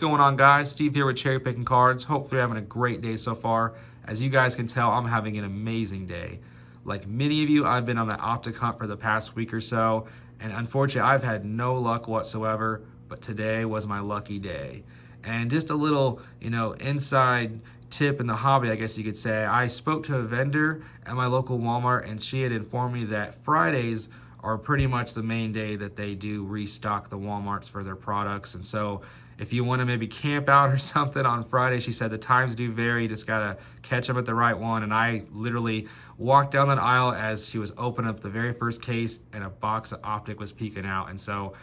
going on, guys? Steve here with Cherry Picking Cards. Hopefully you're having a great day so far. As you guys can tell, I'm having an amazing day. Like many of you, I've been on the Optic hunt for the past week or so, and unfortunately I've had no luck whatsoever, but today was my lucky day. And just a little, inside tip in the hobby, I guess you could say, I spoke to a vendor at my local Walmart, and she had informed me that Fridays are pretty much the main day that they do restock the Walmarts for their products. And so if you want to maybe camp out or something on Friday, she said the times do vary, just gotta catch them at the right one. And I literally walked down that aisle as she was opening up the very first case and a box of Optic was peeking out. And so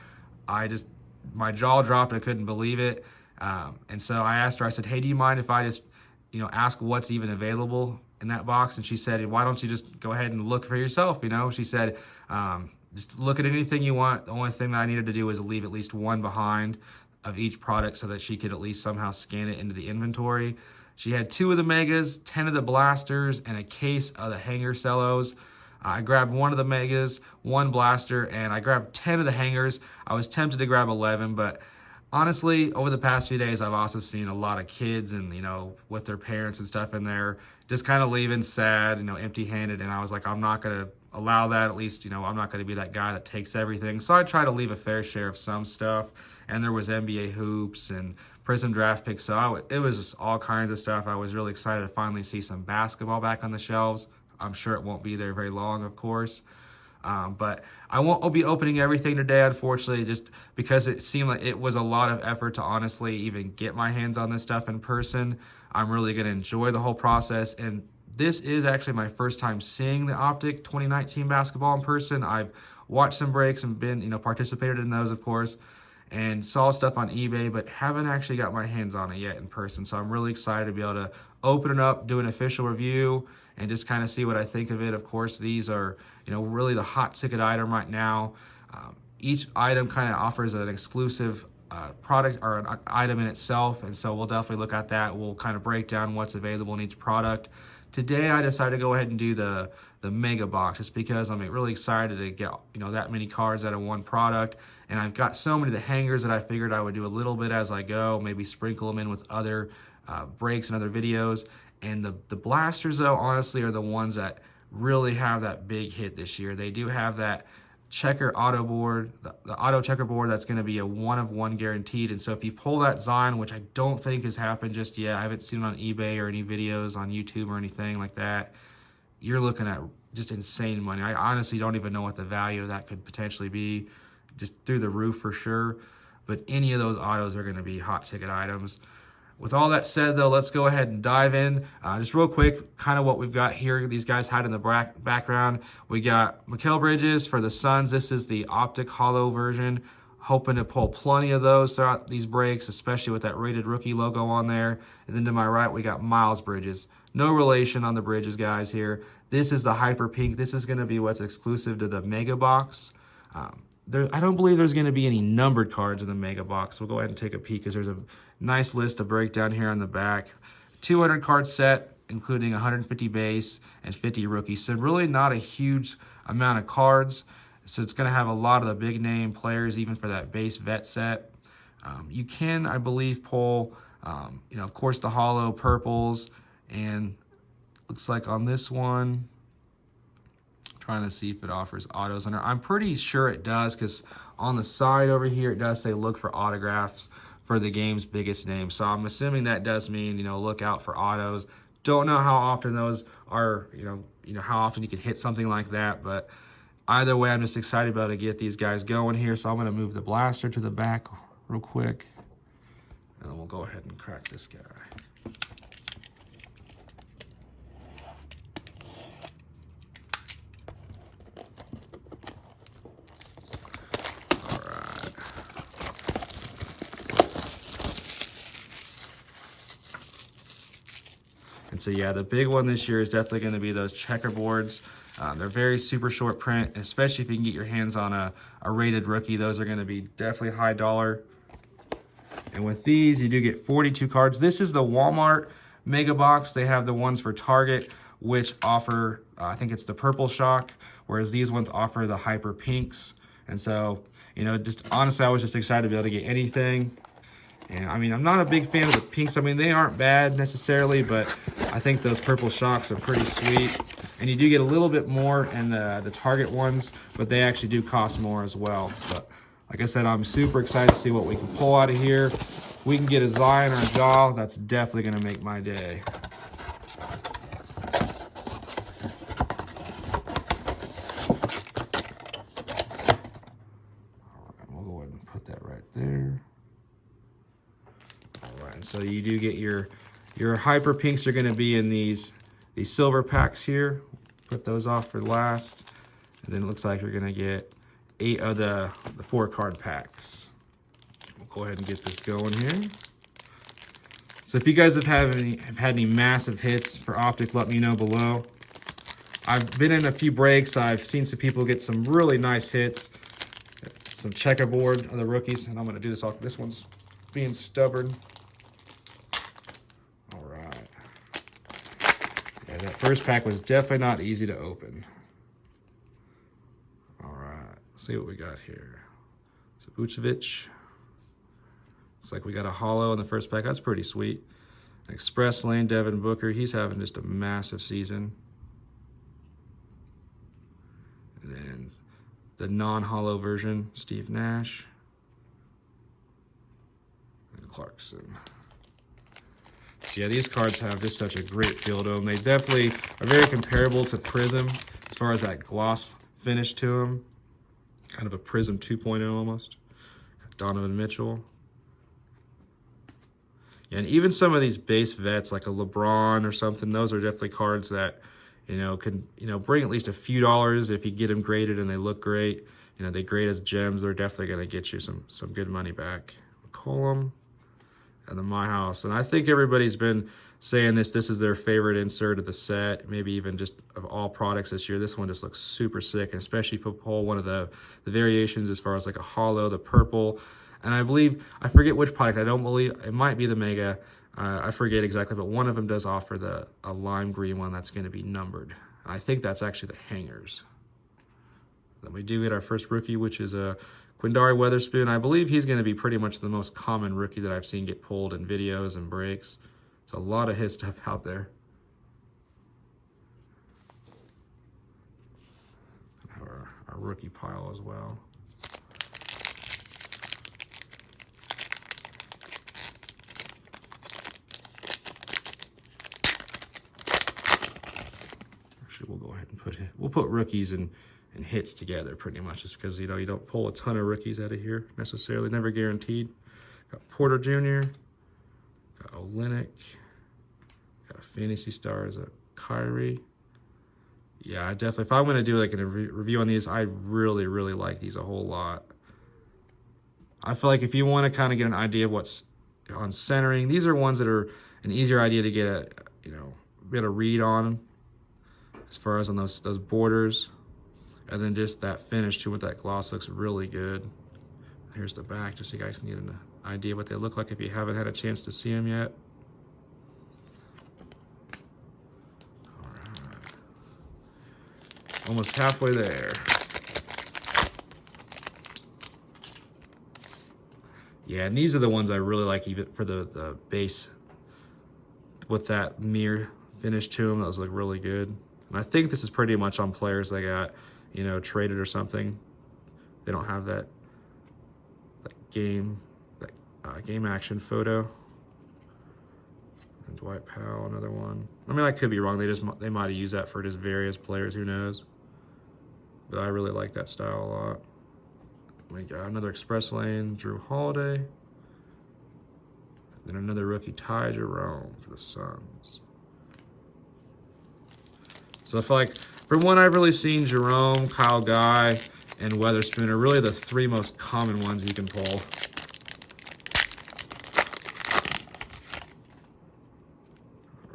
my jaw dropped, I couldn't believe it. And so I asked her, I said, hey, do you mind if I just, ask what's even available in that box? And she said, why don't you just go ahead and look for yourself? She said, just look at anything you want. The only thing that I needed to do was leave at least one behind of each product so that she could at least somehow scan it into the inventory. She had 2 of the Megas, 10 of the Blasters, and a case of the hanger cellos. I grabbed 1 of the Megas, 1 blaster, and I grabbed 10 of the hangers. I was tempted to grab 11, but honestly, over the past few days, I've also seen a lot of kids and, with their parents and stuff in there, just kind of leaving sad, empty-handed. And I was like, I'm not going to allow that. At least, I'm not going to be that guy that takes everything. So I try to leave a fair share of some stuff. And there was NBA hoops and Prism draft picks. So it was just all kinds of stuff. I was really excited to finally see some basketball back on the shelves. I'm sure it won't be there very long, of course. But I won't be opening everything today, unfortunately, just because it seemed like it was a lot of effort to honestly even get my hands on this stuff in person. I'm really going to enjoy the whole process. And this is actually my first time seeing the Optic 2019 basketball in person. I've watched some breaks and been, participated in those, of course, and saw stuff on eBay, but haven't actually got my hands on it yet in person. So I'm really excited to be able to open it up, do an official review, and just kind of see what I think of it. Of course, these are, really the hot ticket item right now. Each item kind of offers an exclusive product or an item in itself, and so we'll definitely look at that. We'll kind of break down what's available in each product. Today, I decided to go ahead and do the Mega Box just because I'm really excited to get, that many cards out of one product. And I've got so many of the hangers that I figured I would do a little bit as I go, maybe sprinkle them in with other breaks and other videos. And the blasters, though, honestly, are the ones that really have that big hit this year. They do have that checker auto board, the auto checkerboard that's going to be a 1-of-1 guaranteed. And so if you pull that Zion, which I don't think has happened just yet, I haven't seen it on eBay or any videos on YouTube or anything like that, you're looking at just insane money. I honestly don't even know what the value of that could potentially be, just through the roof for sure. But any of those autos are going to be hot ticket items. With all that said, though, let's go ahead and dive in. Just real quick, kind of what we've got here. These guys had in the background. We got Mikal Bridges for the Suns. This is the Optic Holo version. Hoping to pull plenty of those throughout these breaks, especially with that rated rookie logo on there. And then to my right, we got Miles Bridges. No relation on the Bridges guys here. This is the Hyper Pink. This is going to be what's exclusive to the Mega Box. I don't believe there's going to be any numbered cards in the Mega Box. We'll go ahead and take a peek because there's a nice list to break down here on the back. 200 card set, including 150 base and 50 rookies. So really not a huge amount of cards. So it's going to have a lot of the big name players, even for that base vet set. You can, I believe, pull, of course, the holo purples. And looks like on this one, trying to see if it offers autos on there. I'm pretty sure it does because on the side over here, it does say look for autographs for the game's biggest name. So I'm assuming that does mean, look out for autos. Don't know how often those are, how often you can hit something like that. But either way, I'm just excited about to get these guys going here. So I'm going to move the blaster to the back real quick. And then we'll go ahead and crack this guy. And so yeah, the big one this year is definitely going to be those checkerboards. They're very super short print, especially if you can get your hands on a rated rookie. Those are going to be definitely high dollar. And with these, you do get 42 cards. This is the Wal-Mart Mega Box. They have the ones for Target, which offer, I think it's the purple shock, whereas these ones offer the hyper pinks. And so, just honestly, I was just excited to be able to get anything. And I mean, I'm not a big fan of the pinks. I mean, they aren't bad necessarily, but I think those purple shocks are pretty sweet. And you do get a little bit more in the Target ones, but they actually do cost more as well. But like I said, I'm super excited to see what we can pull out of here. If we can get a Zion or a jaw, that's definitely gonna make my day. All right, we'll go ahead and put that right there. All right, and so you do get your hyper pinks are gonna be in these silver packs here. Put those off for last. And then it looks like you're gonna get 8 of the 4-card packs. We'll go ahead and get this going here. So if you guys have had any massive hits for Optic, let me know below. I've been in a few breaks. I've seen some people get some really nice hits. Some checkerboard of the rookies, and I'm gonna do this off. This one's being stubborn. All right. Yeah, that first pack was definitely not easy to open. All right, let's see what we got here. So Vucevic. Looks like we got a holo in the first pack. That's pretty sweet. Express Lane, Devin Booker. He's having just a massive season. And then the non-holo version, Steve Nash. And Clarkson. So yeah, these cards have just such a great feel to them. They definitely are very comparable to Prism as far as that gloss finish to them. Kind of a Prism 2.0 almost. Donovan Mitchell. Yeah, and even some of these base vets like a LeBron or something, those are definitely cards that, can, bring at least a few dollars if you get them graded and they look great. They grade as gems, they're definitely going to get you some good money back. McCollum and the My House. And I think everybody's been saying this is their favorite insert of the set, maybe even just of all products this year. This one just looks super sick, and especially if you pull one of the variations as far as like a holo, the purple. And I forget which product, I don't believe, it might be the Mega, I forget exactly, but one of them does offer a lime green one that's going to be numbered. I think that's actually the hangers. Then we do get our first rookie, which is a Quindari Weatherspoon. I believe he's going to be pretty much the most common rookie that I've seen get pulled in videos and breaks. There's a lot of his stuff out there. Our rookie pile as well. We'll go ahead and put rookies and hits together pretty much, just because you don't pull a ton of rookies out of here necessarily, never guaranteed. Got Porter Jr., got Olynyk, got a Fantasy Stars, a Kyrie. Yeah, I definitely, if I'm going to do like a review on these, I really like these a whole lot. I feel like if you want to kind of get an idea of what's on centering, these are ones that are an easier idea to get a read on. As far as on those borders, and then just that finish too with that gloss looks really good. Here's the back, just so you guys can get an idea what they look like if you haven't had a chance to see them yet. All right, almost halfway there. Yeah, and these are the ones I really like, even for the base with that mirror finish to them. Those look really good. And I think this is pretty much on players that got, traded or something. They don't have that game action photo. And Dwight Powell, another one. I mean, I could be wrong. They might have used that for just various players. Who knows? But I really like that style a lot. We got another Express Lane, Drew Holiday. Then another rookie, Ty Jerome for the Suns. So I feel like, from what I've really seen, Jerome, Kyle Guy, and Weatherspoon are really the 3 most common ones you can pull.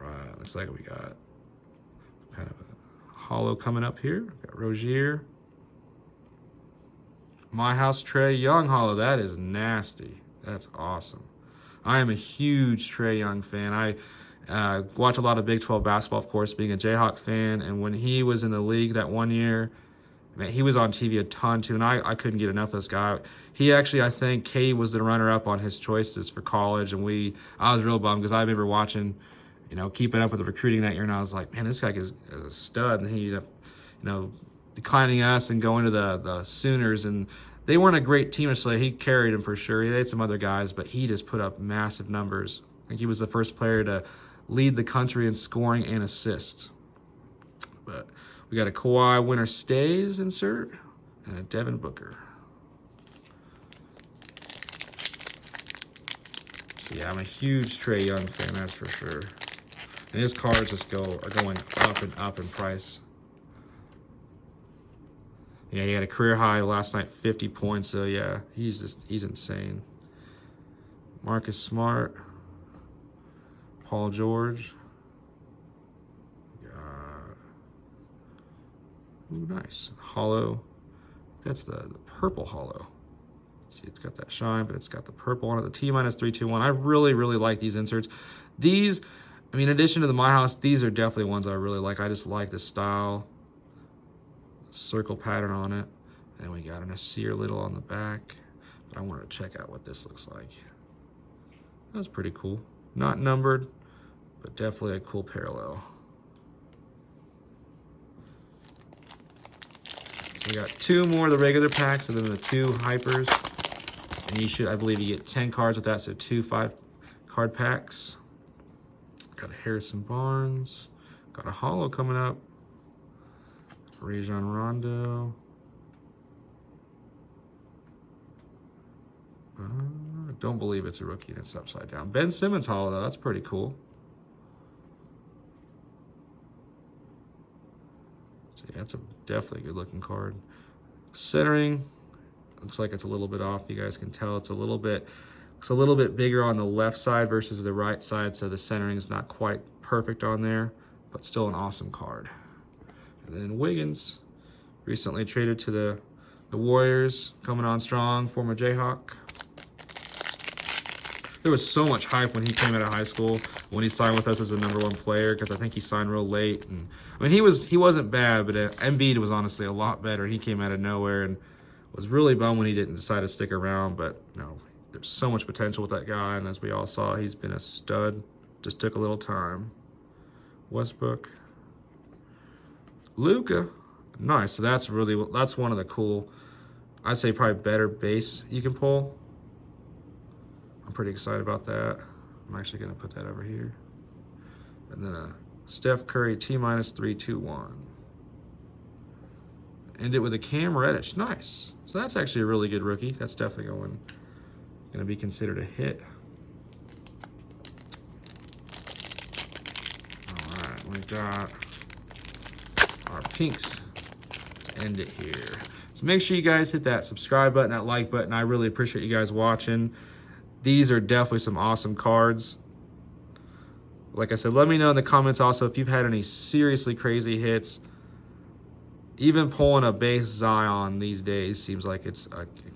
All right, looks like we got kind of a holo coming up here. Got Rozier. My House Trae Young holo. That is nasty. That's awesome. I am a huge Trae Young fan. I watch a lot of Big 12 basketball, of course, being a Jayhawk fan. And when he was in the league that one year, Man, he was on TV a ton too, and I couldn't get enough of this guy. He actually, I think, Katie was the runner-up on his choices for college, and I was real bummed because I remember watching, keeping up with the recruiting that year, and I was like, man, this guy is a stud, and he ended up, declining us and going to the Sooners, and they weren't a great team necessarily. He carried him for sure. He had some other guys, but he just put up massive numbers. I think he was the first player to lead the country in scoring and assists. But we got a Kawhi winner stays insert and a Devin Booker. So yeah, I'm a huge Trae Young fan, that's for sure. And his cards just are going up and up in price. Yeah, he had a career high last night, 50 points. So yeah, he's insane. Marcus Smart, Paul George. Ooh, nice. Holo. That's the purple holo. See, it's got that shine, but it's got the purple on it. The T-321. I really, really like these inserts. These, in addition to the My House, these are definitely ones I really like. I just like the style. Circle pattern on it. And we got an Nasir Little on the back. But I wanted to check out what this looks like. That's pretty cool. Not numbered, but definitely a cool parallel. We got 2 more of the regular packs and then the 2 hypers. And I believe you get 10 cards with that, so 2 5-card packs. Got a Harrison Barnes. Got a holo coming up. Rajon Rondo. I don't believe it's a rookie and it's upside down. Ben Simmons holo, though. That's pretty cool. Yeah, it's definitely a good looking card. Centering, looks like it's a little bit off. You guys can tell it's a little bit bigger on the left side versus the right side, so the centering is not quite perfect on there, but still an awesome card. And then Wiggins, recently traded to the Warriors, coming on strong, former Jayhawk. There was so much hype when he came out of high school, when he signed with us as a #1 player, because I think he signed real late. And he wasn't bad, but Embiid was honestly a lot better. He came out of nowhere and was really bummed when he didn't decide to stick around. But no, there's so much potential with that guy, and as we all saw, he's been a stud. Just took a little time. Westbrook, Luka, nice. So that's one of the cool, I'd say probably better base you can pull. I'm pretty excited about that. I'm actually going to put that over here. And then a Steph Curry T-321. End it with a Cam Reddish. Nice. So that's actually a really good rookie. That's definitely going to be considered a hit. All right, we've got our pinks to end it here. So make sure you guys hit that subscribe button, that like button. I really appreciate you guys watching. These are definitely some awesome cards. Like I said, let me know in the comments also if you've had any seriously crazy hits. Even pulling a base Zion these days seems like it's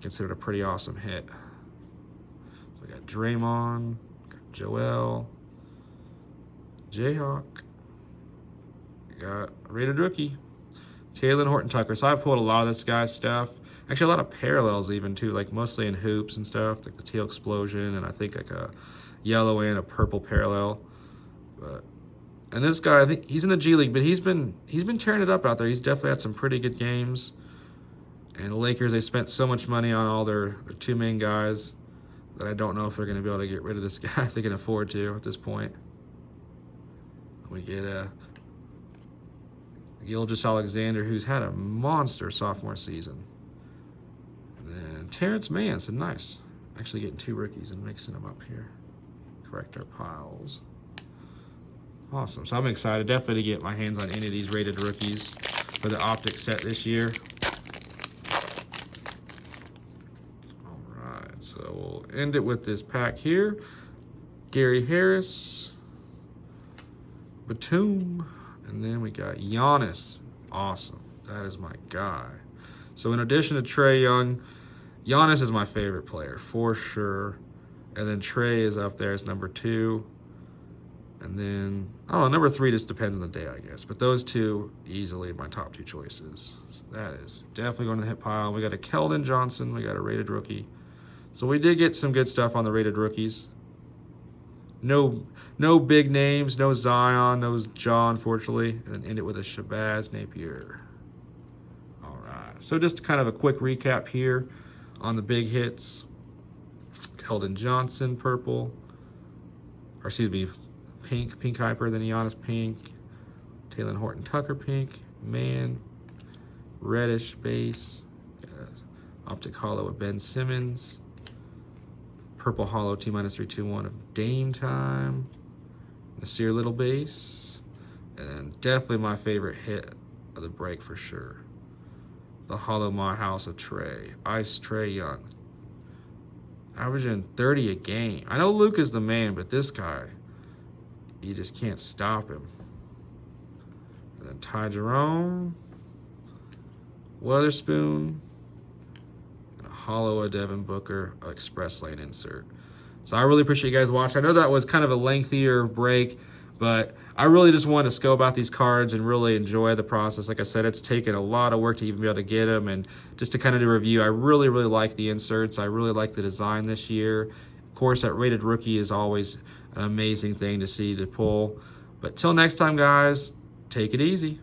considered a pretty awesome hit. So we got Draymond, got Joel, Jayhawk. We got a rated rookie, Taylor Horton-Tucker. So I pulled a lot of this guy's stuff. Actually, a lot of parallels even too, like mostly in hoops and stuff, like the Teal Explosion, and I think like a yellow and a purple parallel. And this guy, I think he's in the G League, but he's been tearing it up out there. He's definitely had some pretty good games. And the Lakers, they spent so much money on all their 2 main guys that I don't know if they're going to be able to get rid of this guy if they can afford to at this point. We get Gilgeous-Alexander, who's had a monster sophomore season. And Terrence Mann, so nice. Actually getting 2 rookies and mixing them up here. Correct our piles. Awesome. So I'm excited definitely to get my hands on any of these rated rookies for the Optic set this year. All right. So we'll end it with this pack here. Gary Harris. Batum. And then we got Giannis. Awesome. That is my guy. So in addition to Trae Young, Giannis is my favorite player for sure. And then Trae is up there as #2. And then, I don't know, number 3 just depends on the day, I guess. But those two, easily my top 2 choices. So that is definitely going to the hit pile. We got a Keldon Johnson. We got a rated rookie. So we did get some good stuff on the rated rookies. No big names, no Zion, no Ja, unfortunately. And then end it with a Shabazz Napier. All right. So just kind of a quick recap here on the big hits. Keldon Johnson, purple. Or excuse me, pink hyper, then Giannis pink. Taylor Horton Tucker pink. Man. Reddish base. Optic holo with Ben Simmons. Purple holo T-321 of Dame time. Nasir Little base. And definitely my favorite hit of the break for sure. The holo My House of Trey. Ice Trey Young. Averaging 30 a game. I know Luke is the man, but this guy, you just can't stop him. And then Ty Jerome. Weatherspoon. Hollow a Devin Booker express lane insert. So I really appreciate you guys watching. I know that was kind of a lengthier break, but I really just wanted to scope out these cards and really enjoy the process. Like I said, it's taken a lot of work to even be able to get them, and just to kind of do a review, I really like the inserts. I really like the design this year. Of course, that rated rookie is always an amazing thing to see to pull. But till next time, guys, take it easy.